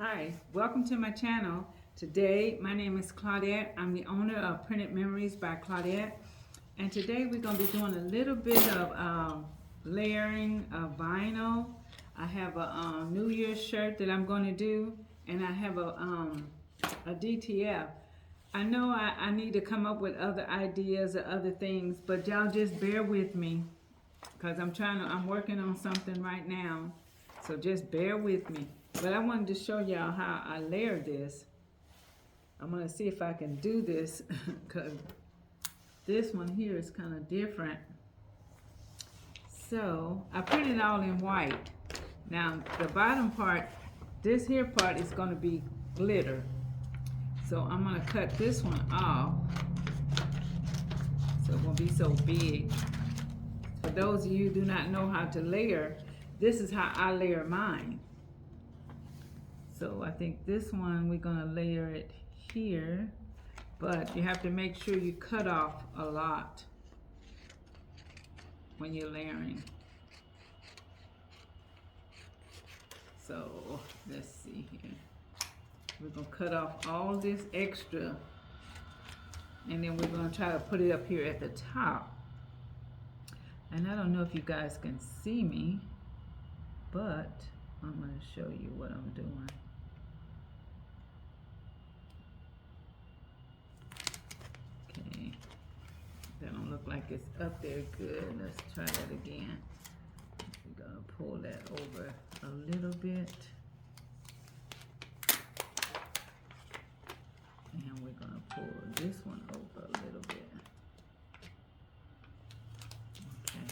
Hi, welcome to my channel. Today, my name is Claudette. I'm the owner of Printed Memories by Claudette. And today we're going to be doing a little bit of layering of vinyl. I have a New Year's shirt that I'm going to do, and I have a DTF. I know I need to come up with other ideas or other things, but y'all just bear with me because I'm working on something right now. So just bear with me. But I wanted to show y'all how I layer this. I'm going to see if I can do this because this one here is kind of different. So I put it all in white. Now the bottom part, this here part is going to be glitter. So I'm going to cut this one off so it won't be so big. For those of you who do not know how to layer, this is how I layer mine. So I think this one we're gonna layer it here, but you have to make sure you cut off a lot when you're layering. So let's see here. We're gonna cut off all this extra, and then we're gonna try to put it up here at the top. And I don't know if you guys can see me, but I'm gonna show you what I'm doing. Okay, that don't look like it's up there good. Let's try that again. We're gonna pull that over a little bit. And we're gonna pull this one over a little bit. Okay.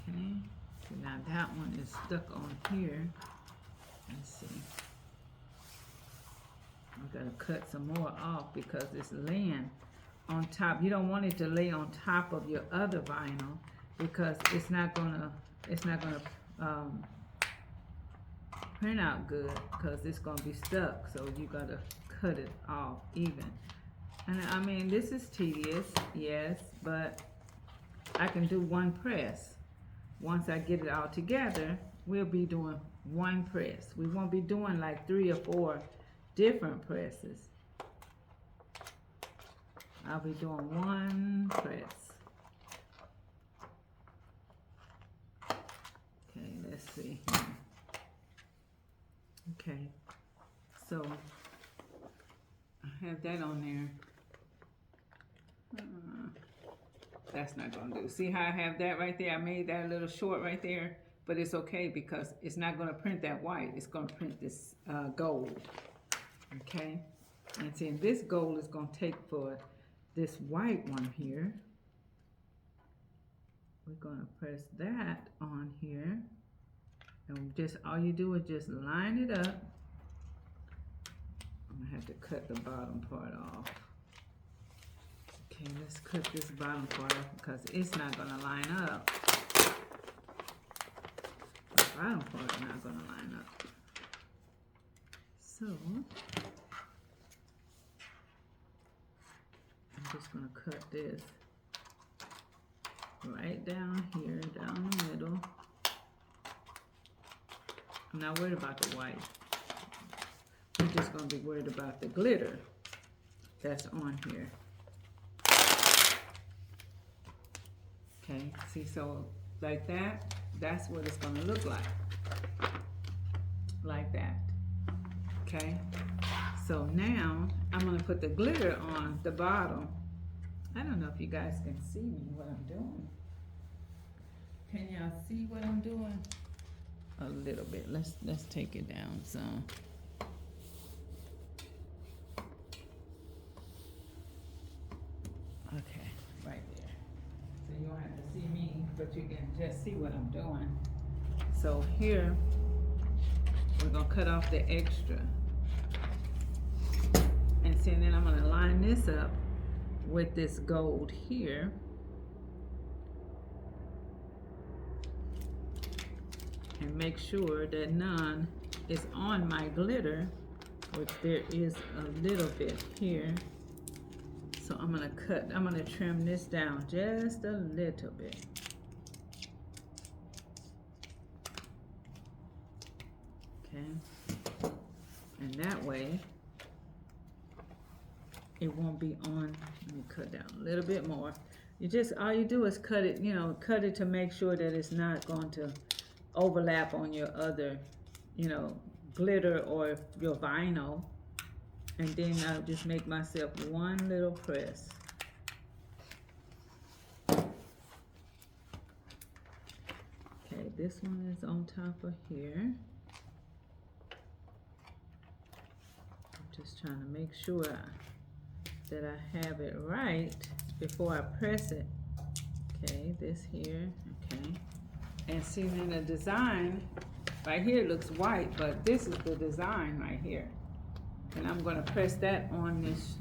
Okay, so now that one is stuck on here. Let's see. I'm gonna cut some more off because it's laying on top. You don't want it to lay on top of your other vinyl because it's not gonna print out good because it's gonna be stuck. So you gotta cut it off even. And I mean, this is tedious, yes, but I can do one press. Once I get it all together, we'll be doing one press. We won't be doing like 3 or 4 different presses. I'll be doing one press. Okay, let's see here. Okay, so I have that on there. That's not gonna do. See how I have that right there? I made that a little short right there, but it's okay because it's not gonna print that white. It's gonna print this gold. Okay, and see, this gold is gonna take for this white one here. We're gonna press that on here, and just all you do is just line it up. I'm gonna have to cut the bottom part off. Okay, let's cut this bottom part off because it's not gonna line up. The bottom part is not gonna line up. So I'm just gonna cut this right down here, down the middle. I'm not worried about the white. I'm just gonna be worried about the glitter that's on here. Okay, see, so like that, that's what it's gonna look like. Like that. Okay, so now I'm gonna put the glitter on the bottom. I don't know if you guys can see me what I'm doing. Can y'all see what I'm doing? A little bit. Let's take it down some. Okay, right there. So you don't have to see me, but you can just see what I'm doing. So here we're gonna cut off the extra. And see, then I'm gonna line this up with this gold here. And make sure that none is on my glitter, which there is a little bit here. So I'm gonna trim this down just a little bit. Okay, and that way it won't be on. Let me cut down a little bit more. You just, all you do is cut it, you know, cut it to make sure that it's not going to overlap on your other, you know, glitter or your vinyl. And then I'll just make myself one little press. Okay, this one is on top of here. I'm just trying to make sure that I have it right before I press it. Okay, this here, okay. And see, then the design right here looks white, but this is the design right here. And I'm gonna press that on this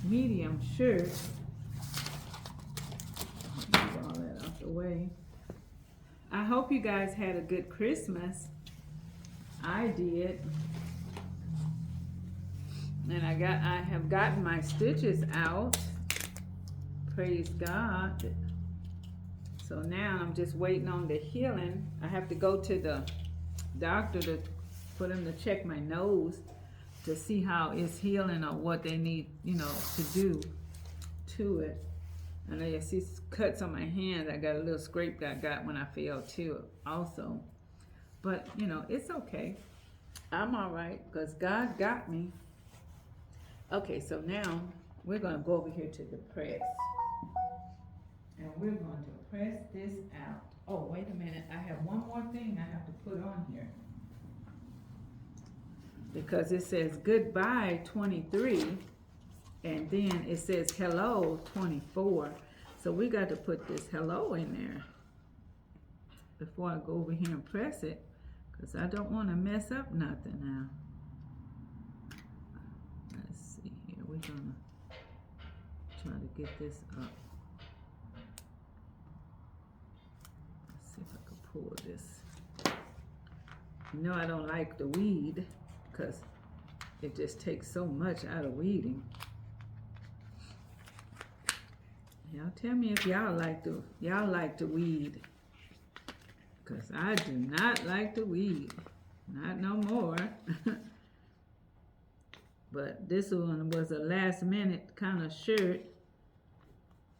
medium shirt. Move all that out the way. I hope you guys had a good Christmas. I did. And I have gotten my stitches out. Praise God. So now I'm just waiting on the healing. I have to go to the doctor for them to check my nose to see how it's healing or what they need, you know, to do to it. And I see cuts on my hands. I got a little scrape that I got when I fell too also. But, you know, it's okay. I'm all right because God got me. Okay, so now we're going to go over here to the press. And we're going to press this out. Oh, wait a minute. I have one more thing I have to put on here. Because it says goodbye 23. And then it says hello 24. So we got to put this hello in there before I go over here and press it. Because I don't want to mess up nothing now. Let's see here. We're going to try to get this up. Let's see if I can pull this. You know I don't like the weed because it just takes so much out of weeding. Y'all tell me if y'all like to weed. Because I do not like to weed. Not no more. But this one was a last minute kind of shirt.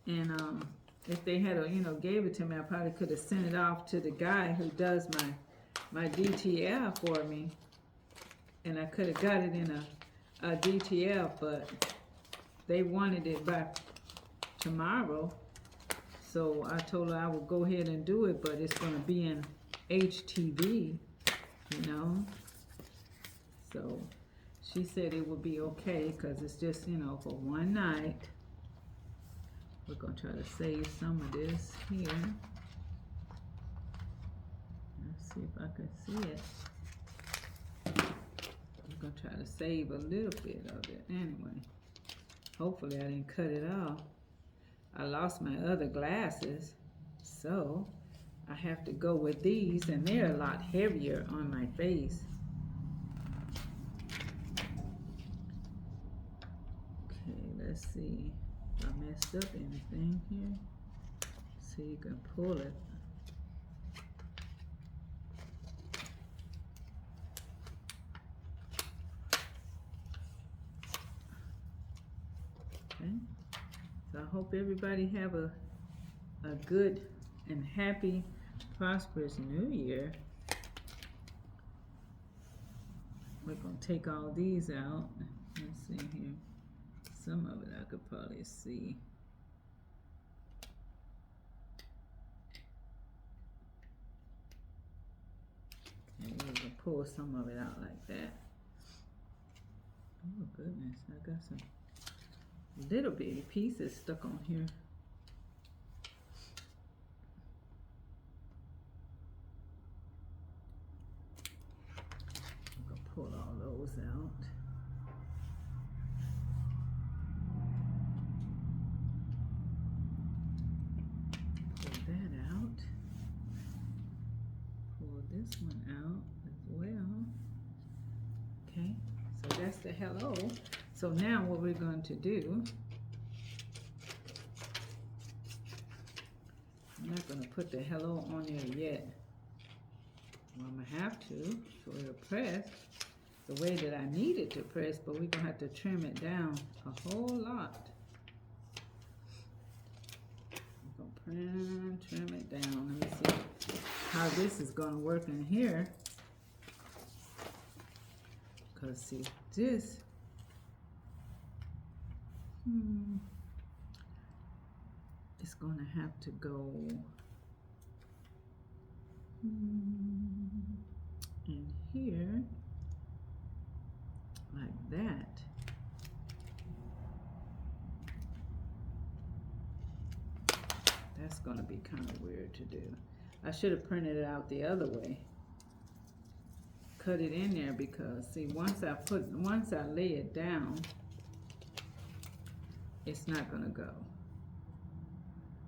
And if they had gave it to me, I probably could have sent it off to the guy who does my DTF for me. And I could have got it in a DTF, but they wanted it by tomorrow. So I told her I would go ahead and do it, but it's going to be in HTV, you know. So she said it would be okay because it's just, for one night. We're going to try to save some of this here. Let's see if I can see it. I'm going to try to save a little bit of it anyway. Hopefully I didn't cut it off. I lost my other glasses, so I have to go with these, and they're a lot heavier on my face. Okay, let's see if I messed up anything here. So you can pull it. Okay. So I hope everybody have a good and happy, prosperous New Year. We're going to take all these out. Let's see here. Some of it I could probably see. Okay, we're going to pull some of it out like that. Oh goodness, I got some little bitty pieces stuck on here. I'm gonna pull all those out. Pull that out. Pull this one out as well. Okay, so that's the hello. So now what we're going to do, I'm not going to put the hello on there yet. Well, I'm gonna have to, so it'll press the way that I need it to press, but we're gonna have to trim it down a whole lot. We're gonna trim it down. Let me see how this is gonna work in here. Cause see, this, it's gonna have to go in here like that. That's gonna be kind of weird to do. I should have printed it out the other way. Cut it in there because see, once I lay it down, it's not gonna go.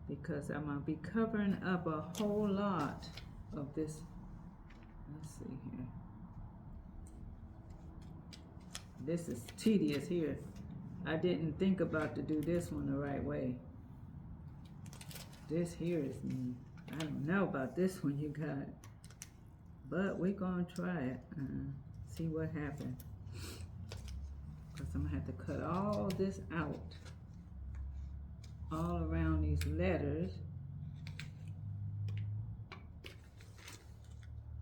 Because I'm gonna be covering up a whole lot of this. Let's see here. This is tedious here. I didn't think about to do this one the right way. This here is, I don't know about this one you got. But we're gonna try it. See what happens. Because I'm gonna have to cut all this out. All around these letters.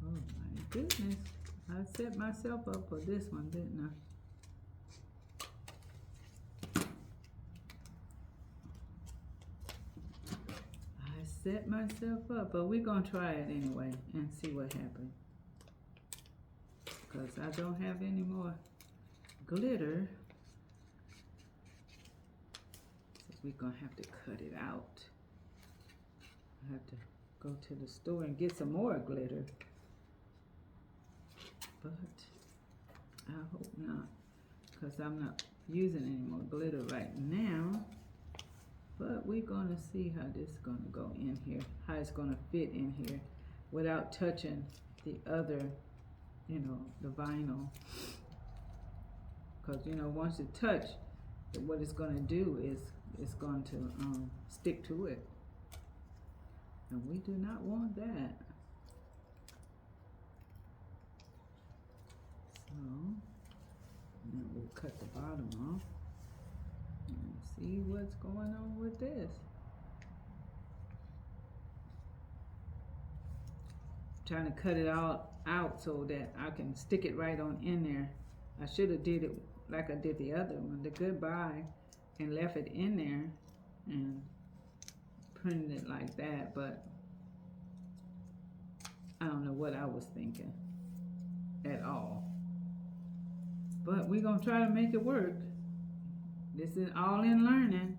Oh my goodness. I set myself up for this one, didn't I? Set myself up, but we're gonna try it anyway and see what happens. Because I don't have any more glitter. So we're gonna have to cut it out. I have to go to the store and get some more glitter. But I hope not, because I'm not using any more glitter right now. But we're gonna see how this is gonna go in here, how it's gonna fit in here without touching the other, you know, the vinyl. Because, you know, once it touch, what it's gonna do is it's going to stick to it. And we do not want that. So, now we'll cut the bottom off. And see what's going on with this. I'm trying to cut it all out so that I can stick it right on in there. I should have did it like I did the other one, the goodbye, and left it in there and printed it like that, but I don't know what I was thinking at all. But we're gonna try to make it work. This is all in learning.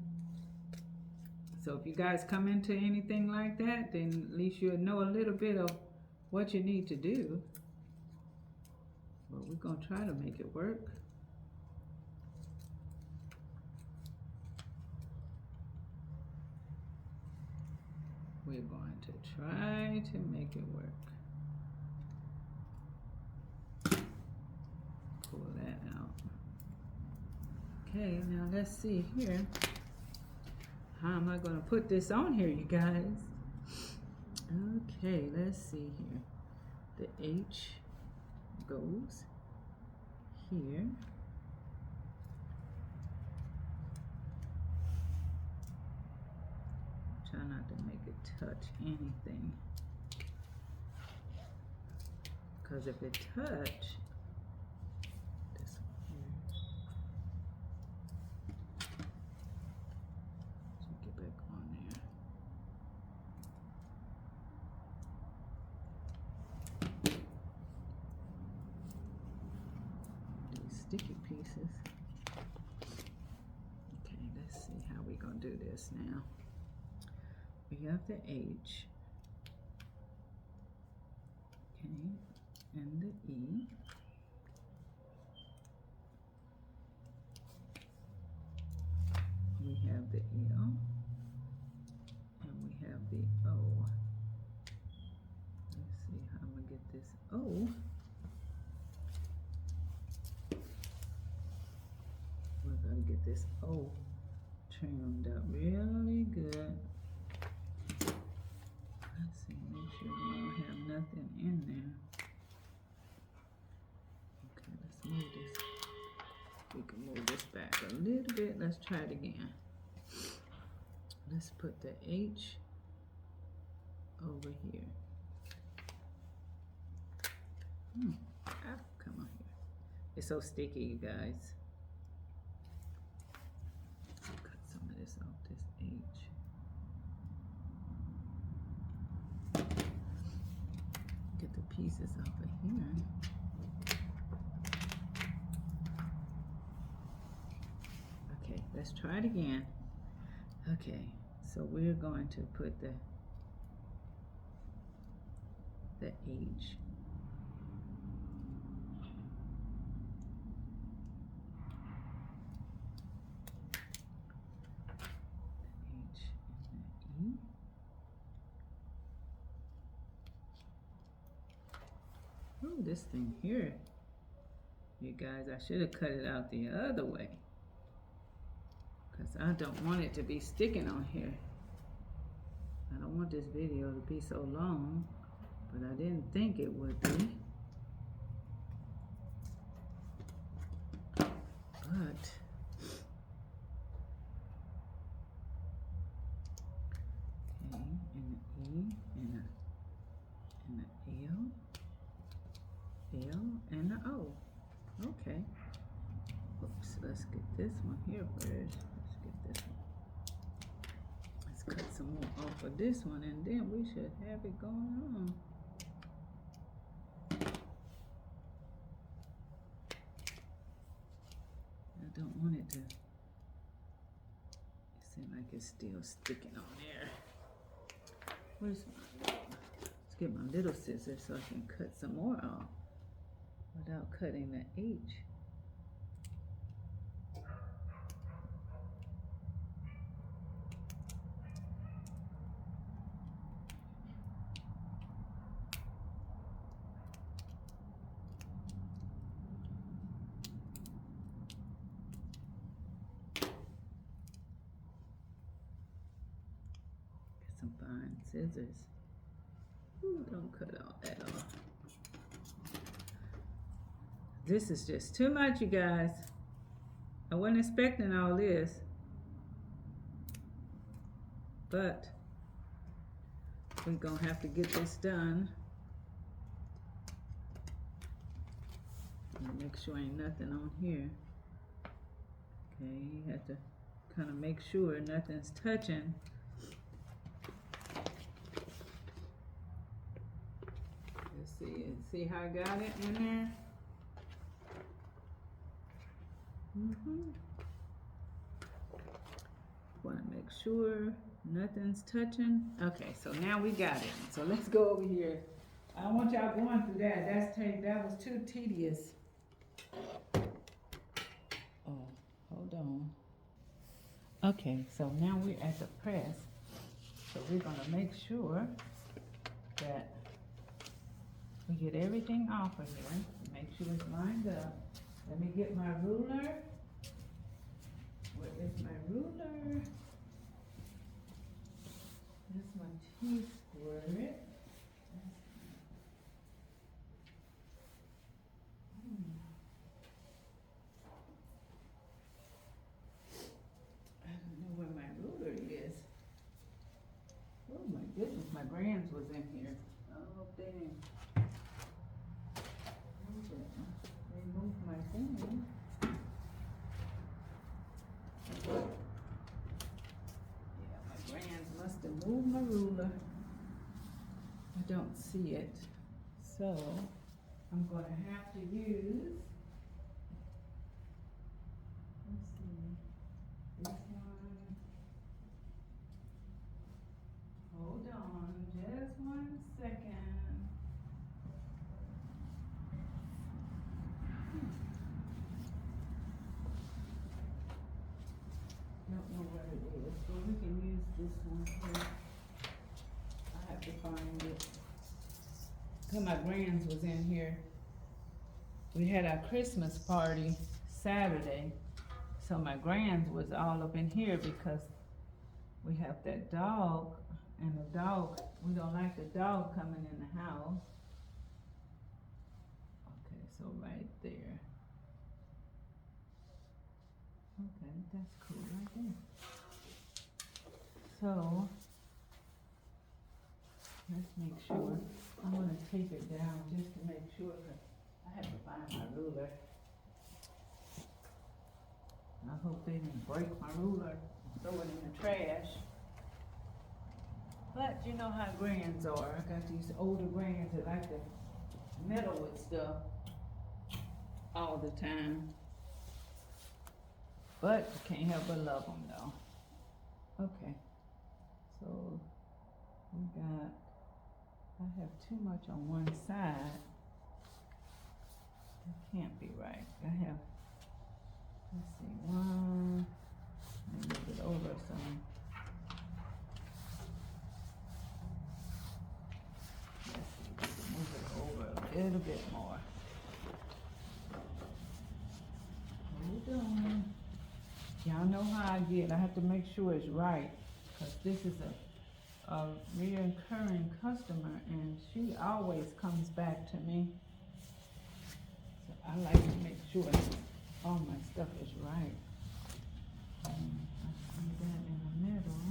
So if you guys come into anything like that, then at least you'll know a little bit of what you need to do. But we're gonna try to make it work. We're going to try to make it work. Pull that out. Okay, now let's see here. How am I going to put this on here, you guys? Okay, let's see here. The H goes here. Try not to make it touch anything. Because if it touch, sticky pieces. Okay, let's see how we're gonna do this now. We have the H, okay, and the E. We have the L, and we have the O. Let's see how I'm gonna get this O. We're gonna get this O trimmed up really good. Let's see, make sure we don't have nothing in there. try it again. Let's put the H over here. Come on here. It's so sticky, you guys. Cut some of this off this H. Get the pieces off of here. Okay, let's try it again. Okay, so we're going to put the H. H and the E. Oh, this thing here, you guys, I should have cut it out the other way, because I don't want it to be sticking on here. I don't want this video to be so long, but I didn't think it would be. But okay, and the E and the L and the O. Okay. Oops, let's get this one here first. Let's get this one. Let's cut some more off of this one, and then we should have it going on. I don't want it to seem like it's still sticking on there. Where's my, let's get my little scissors so I can cut some more off without cutting the H. Some fine scissors. Ooh, don't cut all that off. This is just too much, you guys. I wasn't expecting all this, but we're gonna have to get this done. And make sure ain't nothing on here. Okay, you have to kind of make sure nothing's touching. See how I got it in there? Want to make sure nothing's touching. Okay, so now we got it. So let's go over here. I don't want y'all going through that. That was too tedious. Oh, hold on. Okay, so now we're at the press. So we're gonna make sure that we get everything off of here. Make sure it's lined up. Let me get my ruler. Where is my ruler? That's my T-square. I don't know where my ruler is. Oh my goodness, my grands was in here. Oh dang. Remove my thing. Yeah, my grands must have moved my ruler. I don't see it. So I'm going to have to use, let's see, this one. Hold on just 1 second. Don't know where it is, but we can use this one here. I have to find it. Cause my grands was in here. We had our Christmas party Saturday, so my grands was all up in here because we have that dog, and the dog, we don't like the dog coming in the house. Okay, so right there. Okay, that's cool right there. So, let's make sure. I'm gonna tape it down just to make sure, 'cause I have to find my ruler. I hope they didn't break my ruler, throw it in the trash. But you know how grands are. I got these older grands that like to meddle with stuff all the time. But you can't help but love them though. Okay, so we got, I have too much on one side. That can't be right. I have, let's see, one, let me move it over some. Let's see, we can move it over a little bit more. Hold on. Y'all know how I get. I have to make sure it's right, because this is a reoccurring customer, and she always comes back to me. So I like to make sure all my stuff is right. I see that in the middle.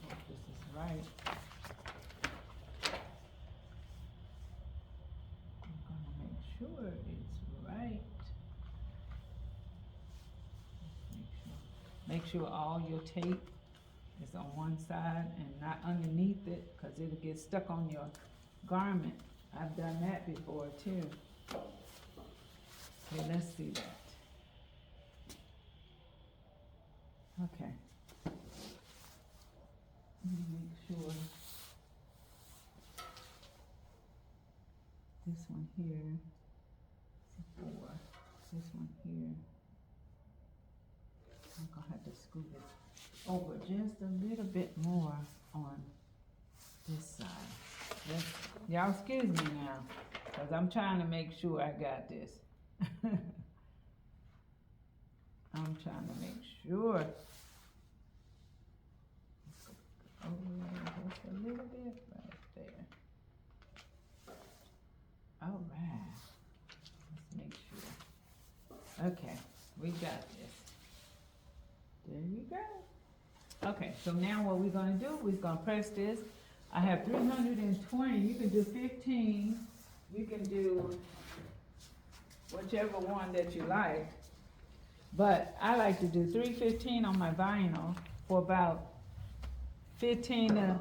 Hope this is right. Sure, it's right. Make sure all your tape is on one side and not underneath it, because it'll get stuck on your garment. I've done that before too. Okay, let's see that. Okay. Let me make sure. This one here. 4. This one here. I'm gonna have to scoot it over just a little bit more on this side. Y'all excuse me now, because I'm trying to make sure I got this. I'm trying to make sure. Just a little bit right there. All right. Make sure. Okay, we got this. There you go. Okay, so now what we're gonna do, we're gonna press this. I have 320, you can do 15. You can do whichever one that you like. But I like to do 315 on my vinyl for about 15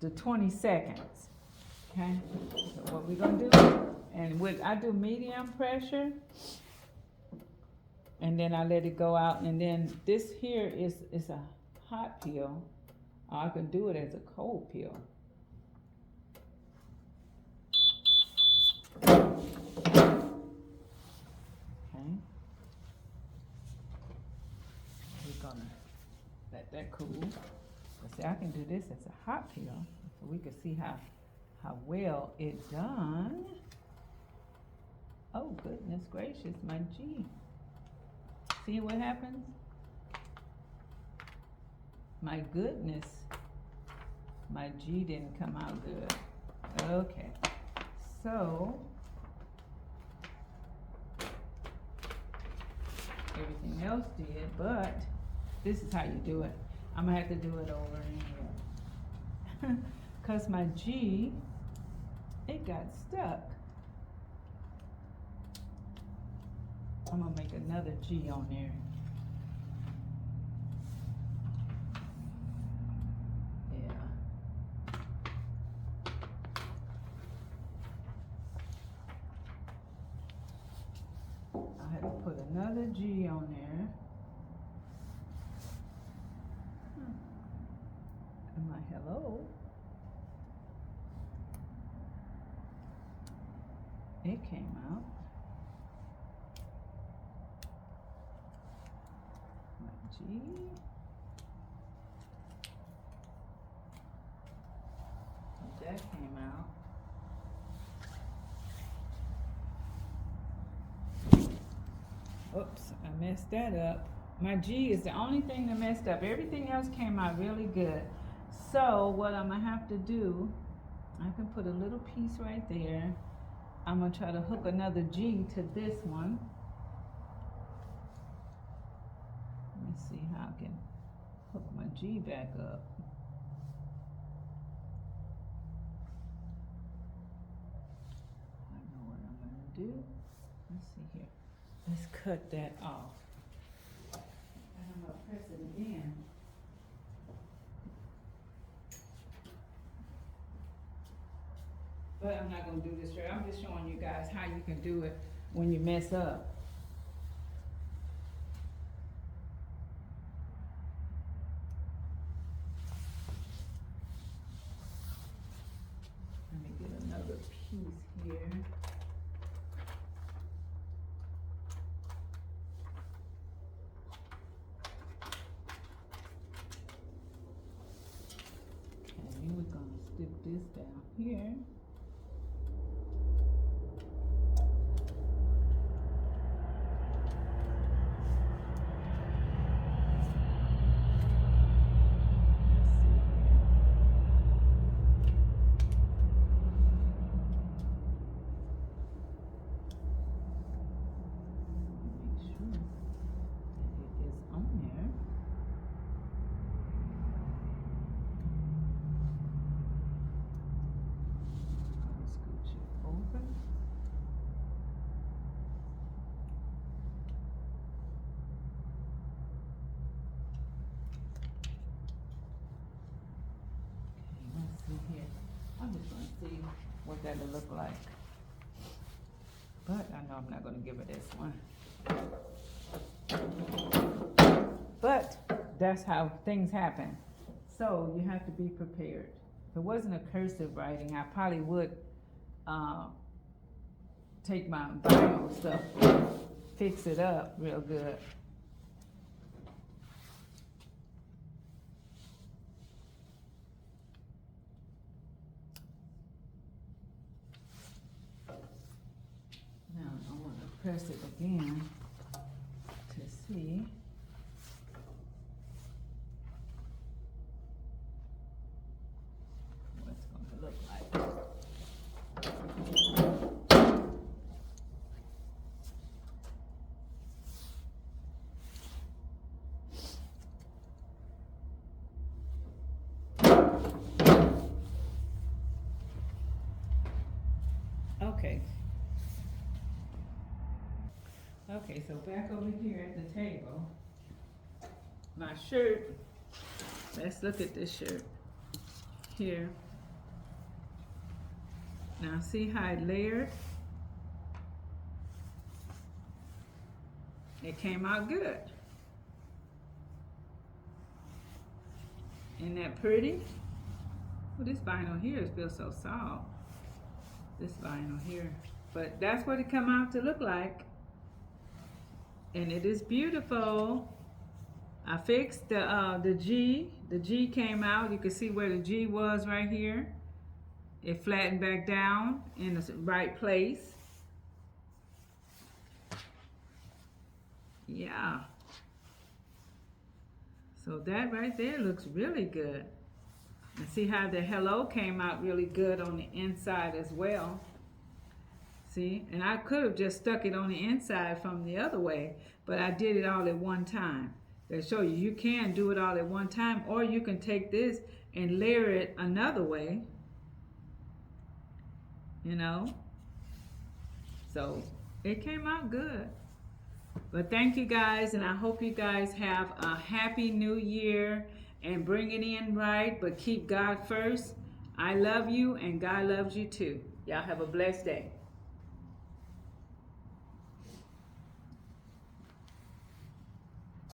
to 20 seconds. Okay, so what we're gonna do, and I do medium pressure, and then I let it go out, and then this here is a hot peel, or I can do it as a cold peel. Okay. We're gonna let that cool. But see, I can do this as a hot peel, so we can see how well it done. Oh goodness gracious, my G. See what happens? My goodness, my G didn't come out good. Okay, so everything else did, but this is how you do it. I'm gonna have to do it over in here. Cause my G, it got stuck. I'm gonna make another G on there. Yeah. I had to put another G on there. And my hello. It came out. My G. That came out. Oops, I messed that up. My G is the only thing that messed up. Everything else came out really good. So what I'm gonna have to do, I can put a little piece right there. I'm gonna try to hook another G to this one. Let me see how I can hook my G back up. I know what I'm gonna do. Let's see here. Let's cut that off. And I'm gonna press it again. But I'm not gonna do this straight. I'm just showing you guys how you can do it when you mess up. Let me get another piece here. And we're gonna stick this down here. Here. I'm just going to see what that'll look like. But I know I'm not going to give her this one. But that's how things happen. So you have to be prepared. If it wasn't a cursive writing, I probably would take my vinyl stuff, fix it up real good. Press it again to see. What it's going to look like. Okay. Okay, so back over here at the table, my shirt, let's look at this shirt here. Now see how it layered? It came out good. Isn't that pretty? Well, this vinyl here feels so soft. This vinyl here. But that's what it come out to look like. And it is beautiful. I fixed the G. The G came out. You can see where the G was right here. It flattened back down in the right place. Yeah. So that right there looks really good. And see how the hello came out really good on the inside as well. See, and I could have just stuck it on the inside from the other way, but I did it all at one time. To show you, you can do it all at one time, or you can take this and layer it another way, you know. So it came out good. But thank you guys, and I hope you guys have a happy new year and bring it in right, but keep God first. I love you, and God loves you too. Y'all have a blessed day.